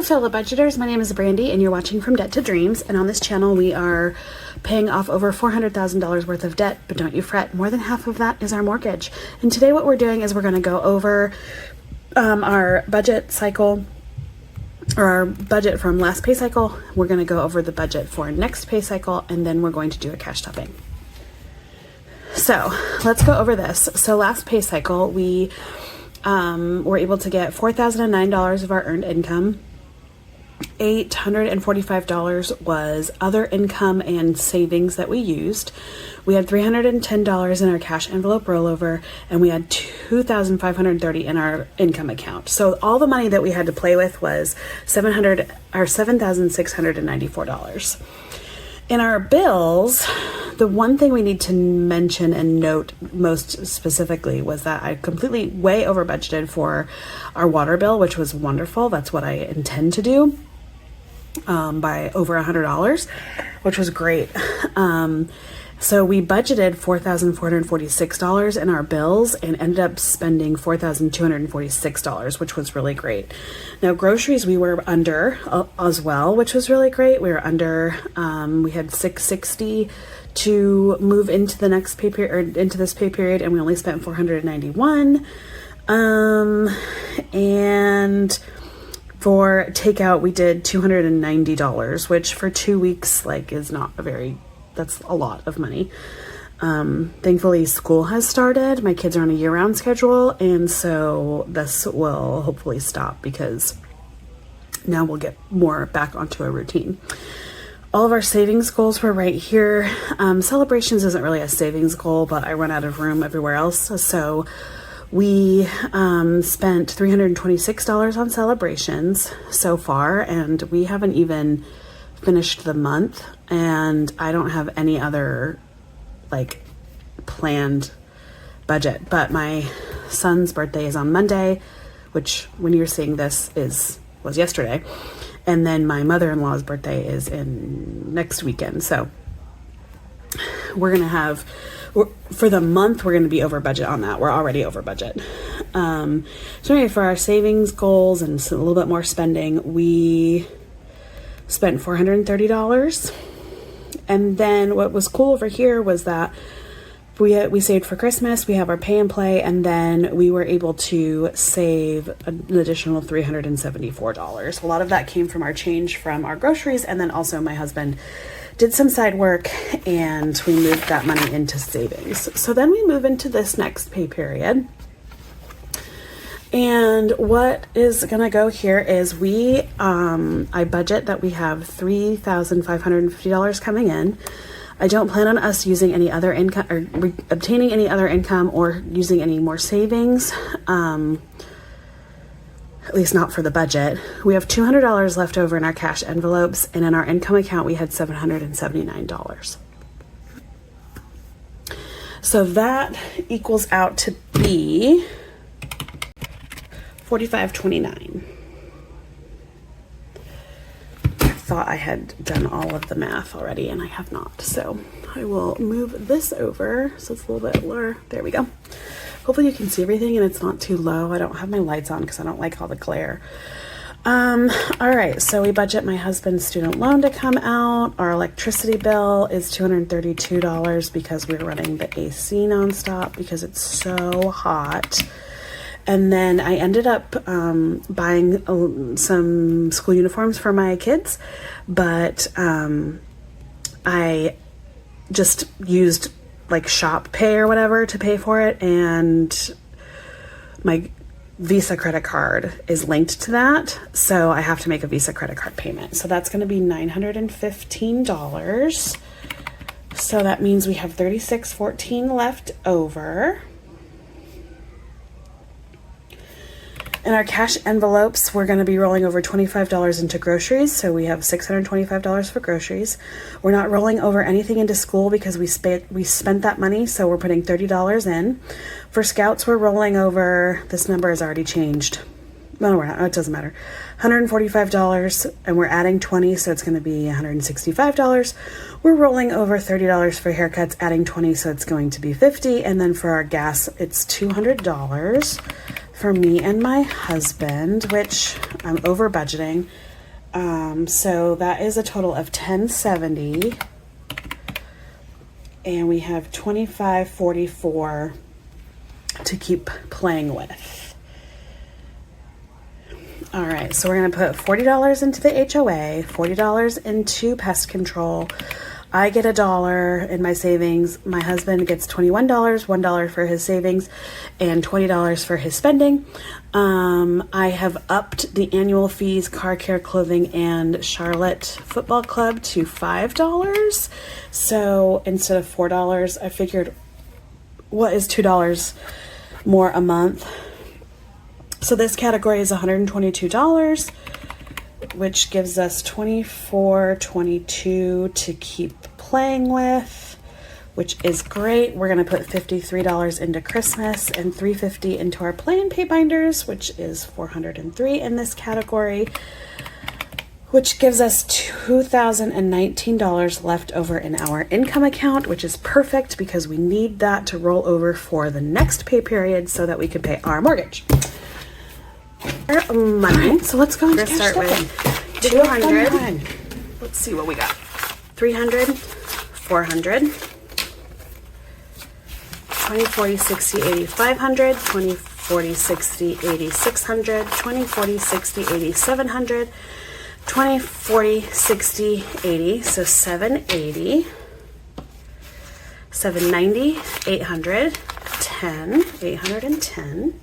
fellow budgeters, my name is Brandy and you're watching From Debt to Dreams, and on this channel we are paying off over $400,000 worth of debt, but don't you fret, more than half of that is our mortgage. And today what we're doing is we're going to go over our budget cycle, or our budget from last pay cycle. We're going to go over the budget for next pay cycle, and then we're going to do a cash topping. So let's go over this. So last pay cycle we were able to get $4,009 of our earned income. $845 was other income and savings that we used. We had $310 in our cash envelope rollover, and we had $2,530 in our income account. So all the money that we had to play with was $7,694. In our bills, the one thing we need to mention and note most specifically was that I completely way over budgeted for our water bill, which was wonderful. That's what I intend to do, by over $100, which was great. So we budgeted $4,446 in our bills and ended up spending $4,246, which was really great. Now groceries we were under as well, which was really great. We were under, we had $660 to move into the next pay period, or into this pay period, and we only spent $491. And for takeout we did $290, which for 2 weeks is not a very, that's a lot of money. Thankfully school has started. My kids are on a year-round schedule, and so this will hopefully stop because now we'll get more back onto a routine. All of our savings goals were right here. Celebrations isn't really a savings goal, but I run out of room everywhere else. So we spent $326 on celebrations so far, and we haven't even finished the month, and I don't have any other planned budget. But my son's birthday is on Monday, which when you're seeing this was yesterday. And then my mother-in-law's birthday is in next weekend. So we're going to have, for the month, we're going to be over budget on that. We're already over budget. So anyway, for our savings goals and a little bit more spending, we spent $430. And then what was cool over here was that we saved for Christmas. We have our pay and play, and then we were able to save an additional $374. A lot of that came from our change from our groceries, and then also my husband did some side work and we moved that money into savings. So then we move into this next pay period. And what is going to go here is I budget that we have $3,550 coming in. I don't plan on us using any other income, or obtaining any other income, or using any more savings, at least not for the budget. We have $200 left over in our cash envelopes, and in our income account we had $779. So that equals out to be $45.29. Thought I had done all of the math already, and I have not. So I will move this over so it's a little bit lower. There we go. Hopefully you can see everything and it's not too low. I don't have my lights on because I don't like all the glare. All right, so we budget my husband's student loan to come out. Our electricity bill is $232 because we're running the AC nonstop because it's so hot. And then I ended up buying some school uniforms for my kids, but I just used Shop Pay or whatever to pay for it, and my Visa credit card is linked to that, so I have to make a Visa credit card payment. So that's going to be $915. So that means we have $36.14 left over. In our cash envelopes, we're going to be rolling over $25 into groceries, so we have $625 for groceries. We're not rolling over anything into school because we spent that money, so we're putting $30 in. For scouts, we're rolling over, this number has already changed. No, we're not, it doesn't matter. $145, and we're adding 20, so it's going to be $165. We're rolling over $30 for haircuts, adding 20, so it's going to be $50. And then for our gas, it's $200 for me and my husband, which I'm over budgeting. So that is a total of $10.70. And we have $25.44 to keep playing with. All right, so we're going to put $40 into the HOA, $40 into pest control. I get $1 in my savings. My husband gets $21, $1 for his savings, and $20 for his spending. I have upped the annual fees, car care, clothing, and Charlotte Football Club to $5. So instead of $4, I figured, what is $2 more a month? So this category is $122, which gives us $24.22 to keep playing with, which is great. We're going to put $53 into Christmas and $350 into our play and pay binders, which is $403 in this category, which gives us $2,019 left over in our income account, which is perfect because we need that to roll over for the next pay period so that we can pay our mortgage. Money. So let's go and start with 200. Let's see what we got. 300, 400, 20, 40, 60, 80, 500, 20, 40, 60, 80, 600, 20, 40, 60, 80, 700, 20, 40, 60, 80, so 780, 790, 800, 10, 810,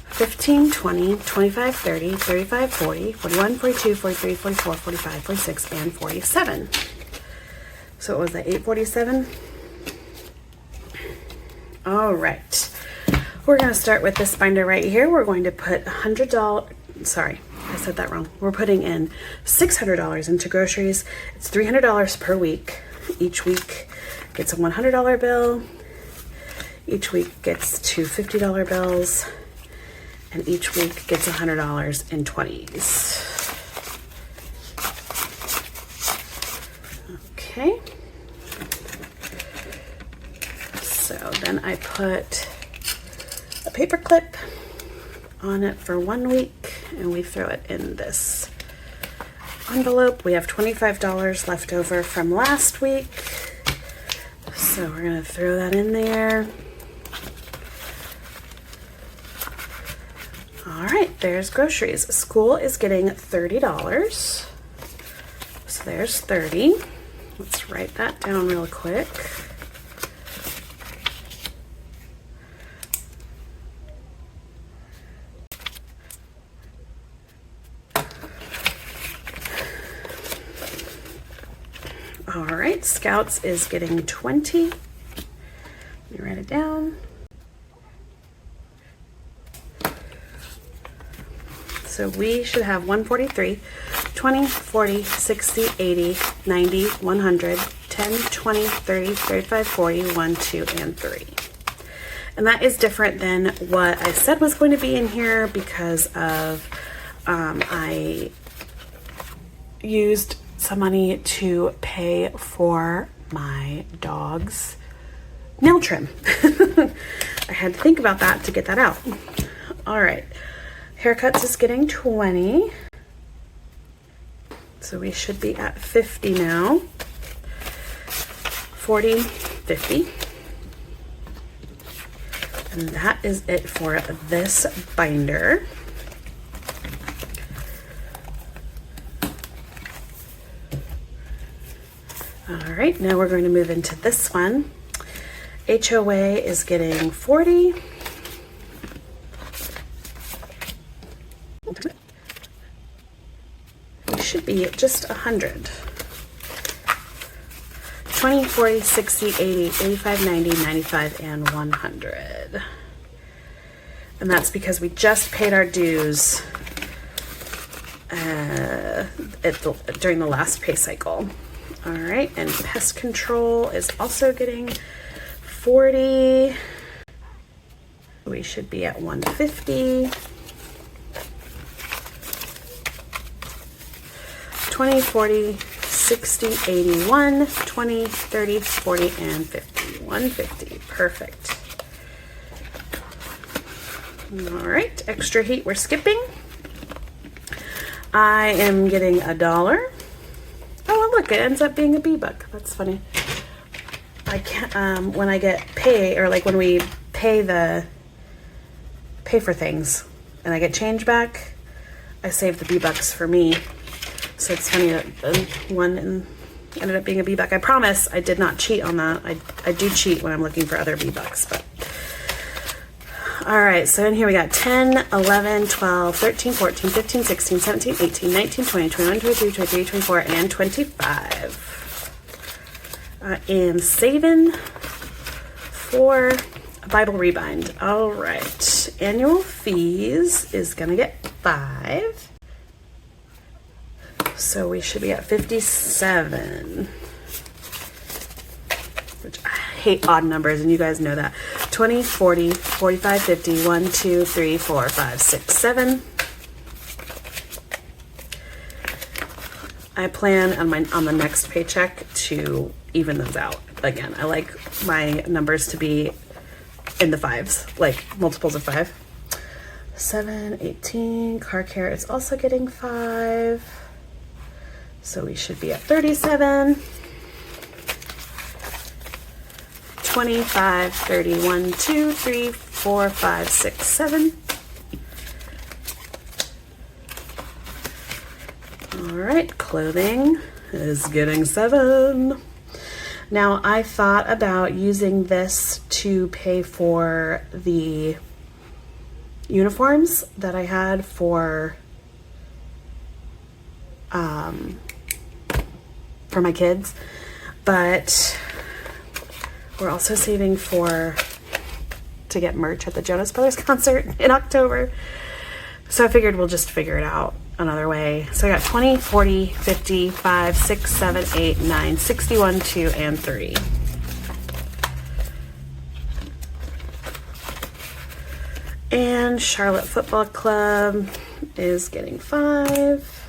15, 20, 25, 30, 35, 40, 41, 42, 43, 44, 45, 46, and 47. So it was at 847. All right. We're going to start with this binder right here. We're going to put $100. Sorry, I said that wrong. We're putting in $600 into groceries. It's $300 per week. Each week gets a $100 bill. Each week gets two $50 bills. And each week gets $100 in 20s. Okay. So then I put a paper clip on it for 1 week and we throw it in this envelope. We have $25 left over from last week. So we're going to throw that in there. All right, there's groceries. School is getting $30. So there's 30. Let's write that down real quick. All right, Scouts is getting 20. Let me write it down. So we should have 143, 20, 40, 60, 80, 90, 100, 10, 20, 30, 35, 40, 1, 2, and 3. And that is different than what I said was going to be in here because of I used some money to pay for my dog's nail trim. I had to think about that to get that out. All right. Haircuts is getting 20. So we should be at 50 now. 40, 50. And that is it for this binder. All right, now we're going to move into this one. HOA is getting 40. We should be at just 100. 20, 40, 60, 80, 85, 90, 95, and 100. And that's because we just paid our dues during the last pay cycle. All right, and pest control is also getting 40. We should be at 150. 20, 40, 60, 81, 20, 30, 40, and 50. 150, perfect. All right, extra heat we're skipping. I am getting $1. Oh, look, it ends up being a B-Buck. That's funny. I can't, when I get pay, or like when we pay for things and I get change back, I save the B-Bucks for me. So it's funny that the one ended up being a B-Buck. I promise I did not cheat on that. I do cheat when I'm looking for other B-Bucks, but. All right, so in here we got 10, 11, 12, 13, 14, 15, 16, 17, 18, 19, 20, 21, 22, 23, 24, and 25. I am saving for a Bible rebind. All right, annual fees is gonna get 5. So we should be at 57. Which I hate odd numbers, and you guys know that. 20, 40, 45, 50, 1, 2, 3, 4, 5, 6, 7. I plan on the next paycheck to even those out again. I like my numbers to be in the 5s, like multiples of 5. 7, 18, car care is also getting 5. So we should be at 37. 25, 30, 1, 2, 3, 4, 5, 6, 7. All right, clothing is getting 7. Now I thought about using this to pay for the uniforms that I had for my kids, but we're also saving to get merch at the Jonas Brothers concert in October. So I figured we'll just figure it out another way. So I got 20, 40, 50, 5, 6, 7, 8, 9, 61, 2, and 3. And Charlotte Football Club is getting 5.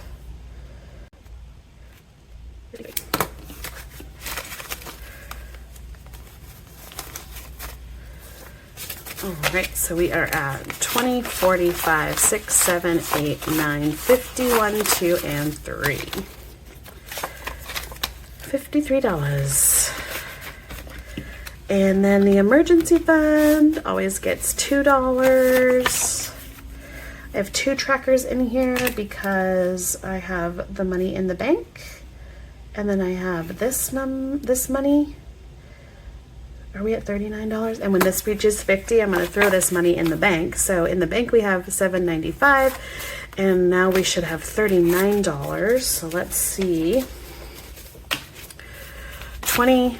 All right, so we are at 20, 40, 5, 6, 7, 8, 9, 51, 2, and 3. $53. And then the emergency fund always gets $2. I have 2 trackers in here because I have the money in the bank, and then I have this money. Are we at $39? And when this reaches 50, I'm going to throw this money in the bank. So in the bank we have $7.95, and now we should have $39. So let's see. 20,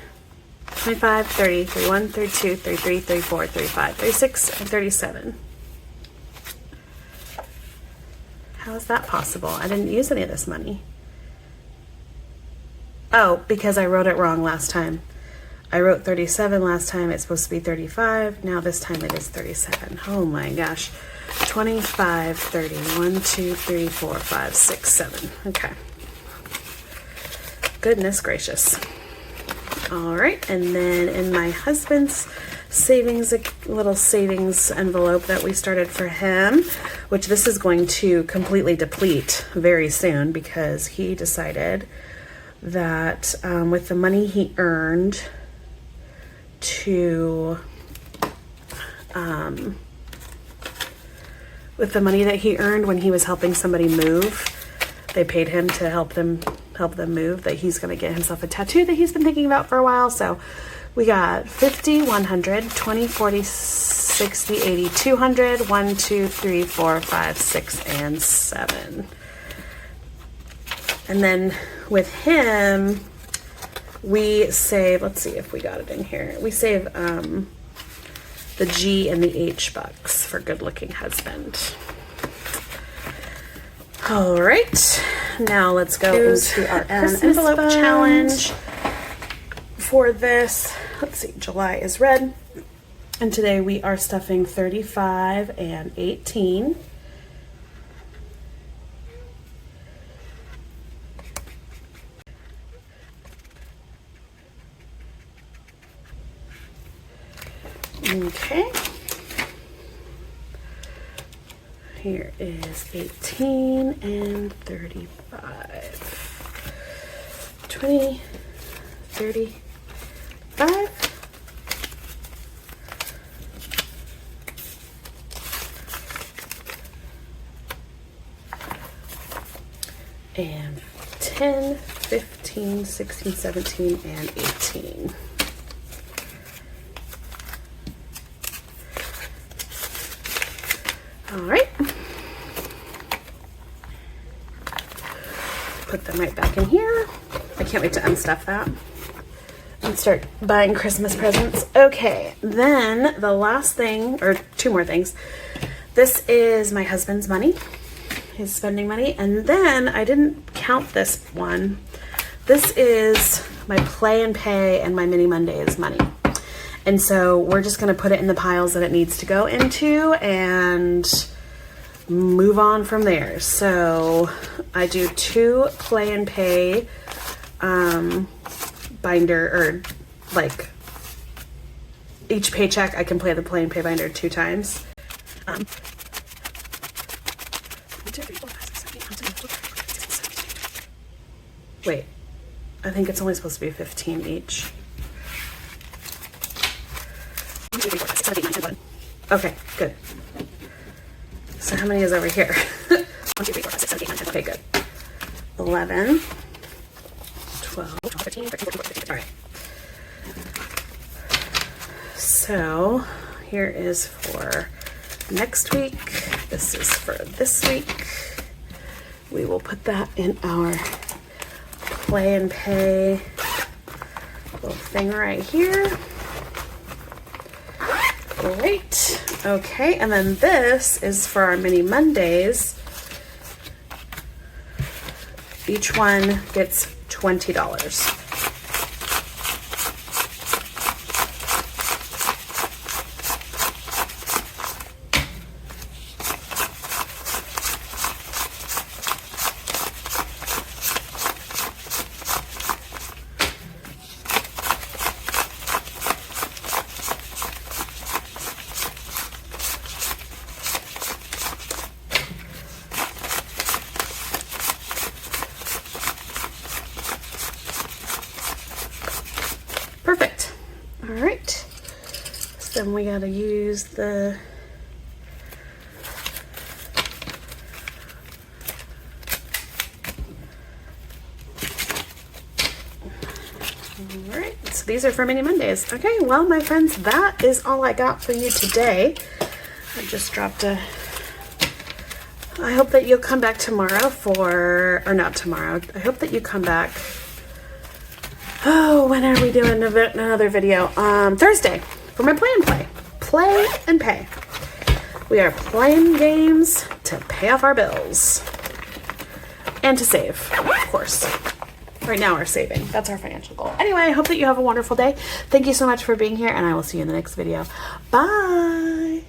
25, 30, 31, 32, 33, 34, 35, 36, and 37. How is that possible? I didn't use any of this money. Oh, because I wrote it wrong last time. I wrote 37 last time. It's supposed to be 35. Now this time it is 37. Oh my gosh. 25, 30, 1, 2, 3, 4, 5, 6, 7. Okay. Goodness gracious. All right. And then in my husband's savings, a little savings envelope that we started for him, which this is going to completely deplete very soon because he decided that with the money he earned with the money that he earned when he was helping somebody move, they paid him to help them move, that he's going to get himself a tattoo that he's been thinking about for a while. So we got 50, 100, 20, 40, 60, 80, 200, 1, 2, 3, 4, 5, 6, and 7. And then with him, we save, let's see if we got it in here. We save the G and the H bucks for good looking husband. All right, now let's go into our Christmas envelope challenge. For this, let's see, July is red, and today we are stuffing 35 and 18. Okay. Here is 18 and 35. 20, 35. And 10, 15, 16, 17, and 18. All right. Put them right back in here. I can't wait to unstuff that and start buying Christmas presents. Okay, then the last thing, or two more things. This is my husband's money, his spending money, and then I didn't count this one. This is my Play and Pay and my Mini Mondays money. And so we're just gonna put it in the piles that it needs to go into and move on from there. So I do 2 Play and Pay binder, or like each paycheck I can play the Play and Pay binder 2 times. Wait, I think it's only supposed to be 15 each. 1, 2, 3, 4, 5, 6, 7, 8, 9, 10, 11. Okay, good. So how many is over here? 1, 2, 3, 4, 5, 6, 7, 8, 9, 10. Okay, good. 11, 12, 13, 14, 15. All right. So here is for next week. This is for this week. We will put that in our Play and Pay little thing right here. Great. Okay, and then this is for our Mini Mondays. Each one gets $20. Perfect. All right. So then we gotta use the so these are for Mini Mondays. Okay, well, my friends, that is all I got for you today. I just dropped a... I hope that you'll come back tomorrow for... Or not tomorrow. I hope that you come back... Oh, when are we doing another video? Thursday for my Play and Play. Play and Pay. We are playing games to pay off our bills. And to save, of course. Right now we're saving. That's our financial goal. Anyway, I hope that you have a wonderful day. Thank you so much for being here, and I will see you in the next video. Bye!